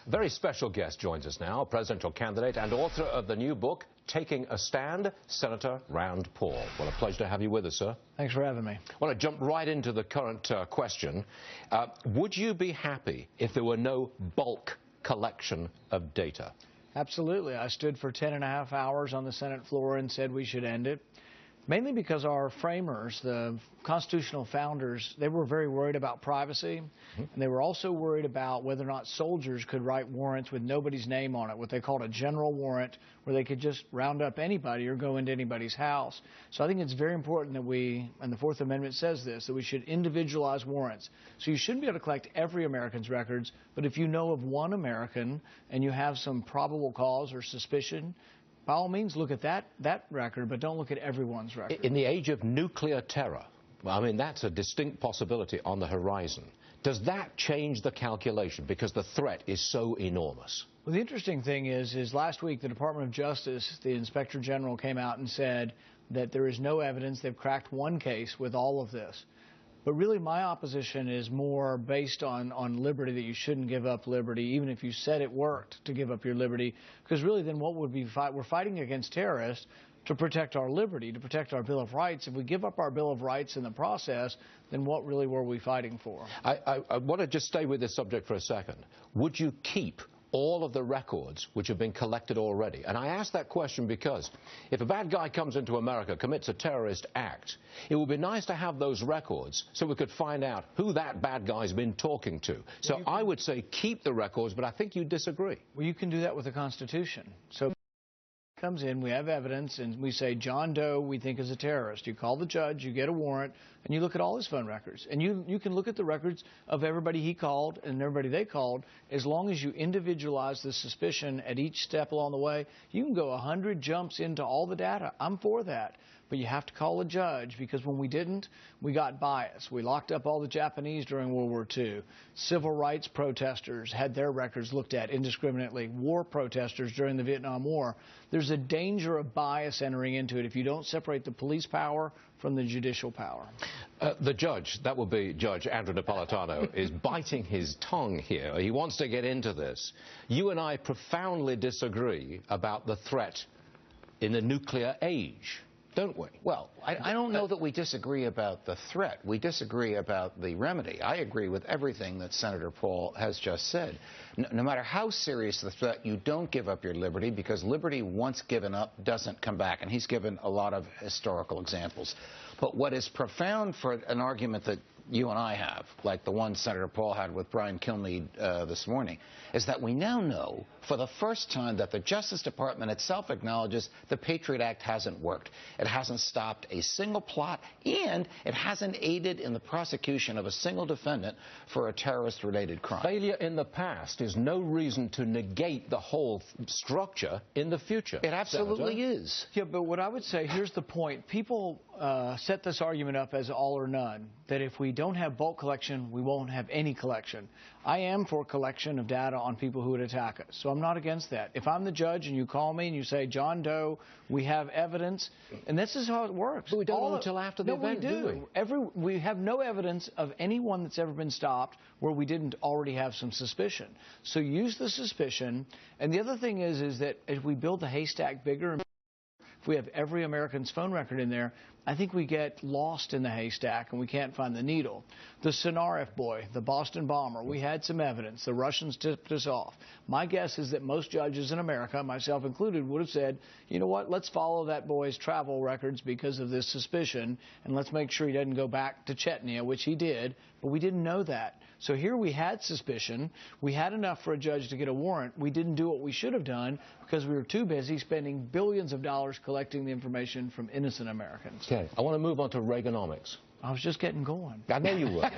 Very special guest joins us now, presidential candidate and author of the new book, Taking a Stand, Senator Rand Paul. Well, a pleasure to have you with us, sir. Thanks for having me. I want to jump right into the current question. Would you be happy if there were no bulk collection of data? Absolutely. I stood for 10.5 hours on the Senate floor and said we should end it. Mainly because our framers, the constitutional founders, they were very worried about privacy, and they were also worried about whether or not soldiers could write warrants with nobody's name on it, what they called a general warrant, where they could just round up anybody or go into anybody's house. So I think it's very important that we, and the Fourth Amendment says this, that we should individualize warrants. So you shouldn't be able to collect every American's records, but if you know of one American and you have some probable cause or suspicion, by all means, look at that record, but don't look at everyone's record. In the age of nuclear terror, well, I mean, that's a distinct possibility on the horizon. Does that change the calculation because the threat is so enormous? Well, the interesting thing is last week the Department of Justice, the Inspector General, came out and said that there is no evidence. They've cracked one case with all of this. But really, my opposition is more based on liberty, that you shouldn't give up liberty, even if you said it worked to give up your liberty. Because really, then what would we fight? We're fighting against terrorists to protect our liberty, to protect our Bill of Rights. If we give up our Bill of Rights in the process, then what really were we fighting for? I want to just stay with this subject for a second. Would you keep all of the records which have been collected already? And I ask that question because if a bad guy comes into America, commits a terrorist act, it would be nice to have those records so we could find out who that bad guy's been talking to. So I would say keep the records, but I think you disagree. Well, you can do that with the Constitution. So comes in, we have evidence, and we say John Doe we think is a terrorist. You call the judge, you get a warrant, and you look at all his phone records. And you can look at the records of everybody he called and everybody they called. As long as you individualize the suspicion at each step along the way, you can go 100 jumps into all the data. I'm for that. But you have to call a judge, because when we didn't, we got bias. We locked up all the Japanese during World War II. Civil rights protesters had their records looked at indiscriminately. War protesters during the Vietnam War. There's a danger of bias entering into it if you don't separate the police power from the judicial power. The judge, that would be Judge Andrew Napolitano, is biting his tongue here. He wants to get into this. You and I profoundly disagree about the threat in the nuclear age, don't we? Well, I don't know that we disagree about the threat. We disagree about the remedy. I agree with everything that Senator Paul has just said. No matter how serious the threat, you don't give up your liberty, because liberty once given up doesn't come back. And he's given a lot of historical examples. But what is profound for an argument that you and I have, like the one Senator Paul had with Brian Kilmeade this morning, is that we now know for the first time that the Justice Department itself acknowledges the Patriot Act hasn't worked. It hasn't stopped a single plot, and it hasn't aided in the prosecution of a single defendant for a terrorist-related crime. Failure in the past is no reason to negate the whole structure in the future. It absolutely is. Yeah, but what I would say, here's the point. People set this argument up as all or none, that if we don't have bulk collection, we won't have any collection. I am for collection of data on people who would attack us, so I'm not against that. If I'm the judge and you call me and you say, John Doe, we have evidence, and this is how it works. But we don't know until after the event, do we? We have no evidence of anyone that's ever been stopped where we didn't already have some suspicion. So use the suspicion. And the other thing is that as we build the haystack bigger, if we have every American's phone record in there, I think we get lost in the haystack and we can't find the needle. The Sinaref boy, the Boston bomber, we had some evidence. The Russians tipped us off. My guess is that most judges in America, myself included, would have said, you know what, let's follow that boy's travel records because of this suspicion, and let's make sure he doesn't go back to Chechnya, which he did, but we didn't know that. So here we had suspicion. We had enough for a judge to get a warrant. We didn't do what we should have done because we were too busy spending billions of dollars collecting the information from innocent Americans. Okay, I want to move on to Reaganomics. I was just getting going. I know you were.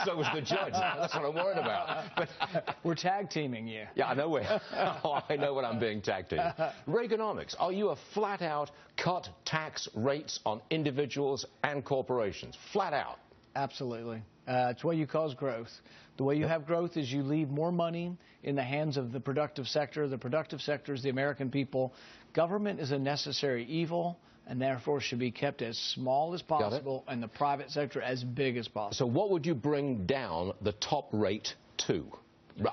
So was the judge. That's what I'm worried about. But we're tag teaming you. Yeah, I know I know what I'm being tag teamed. Reaganomics. Are you a flat-out cut tax rates on individuals and corporations? Flat out. Absolutely. It's the way you cause growth. The way you have growth is you leave more money in the hands of the productive sector. The productive sector is the American people. Government is a necessary evil, and therefore should be kept as small as possible, and the private sector as big as possible. So what would you bring down the top rate to?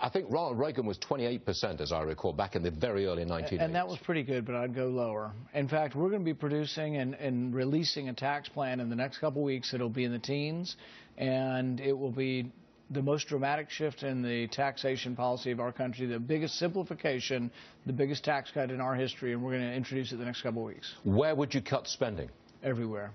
I think Ronald Reagan was 28%, as I recall, back in the very early 1980s. And that was pretty good, but I'd go lower. In fact, we're going to be producing and releasing a tax plan in the next couple weeks. It'll be in the teens, and it will be the most dramatic shift in the taxation policy of our country, the biggest simplification, the biggest tax cut in our history, and we're going to introduce it the next couple weeks. Where would you cut spending? Everywhere.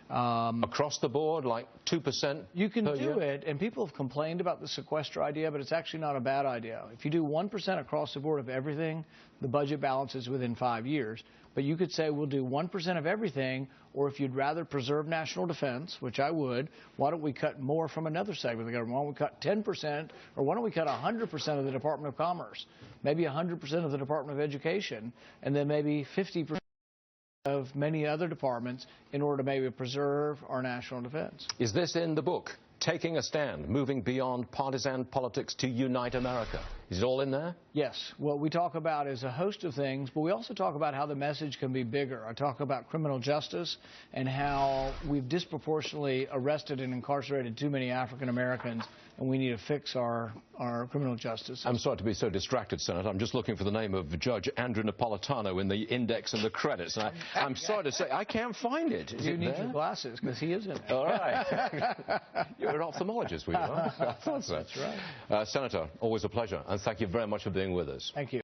Across the board, like 2%? You can per do year? it, and people have complained about the sequester idea, but it's actually not a bad idea. If you do 1% across the board of everything, the budget balances within 5 years. But you could say we'll do 1% of everything, or if you'd rather preserve national defense, which I would, why don't we cut more from another segment of the government? Why don't we cut 10%, or why don't we cut 100% of the Department of Commerce, maybe 100% of the Department of Education, and then maybe 50% of many other departments in order to maybe preserve our national defense. Is this in the book? Taking a stand, moving beyond partisan politics to unite America. Is it all in there? Yes. What we talk about is a host of things, but we also talk about how the message can be bigger. I talk about criminal justice and how we've disproportionately arrested and incarcerated too many African Americans, and we need to fix our criminal justice. I'm sorry to be so distracted, Senator. I'm just looking for the name of Judge Andrew Napolitano in the index and the credits. And I'm sorry to say, I can't find it. Is you it need there? your glasses, because he is in it. All right. You're an ophthalmologist, were you? I thought so. That's right. Senator, always a pleasure, and thank you very much for being with us. Thank you.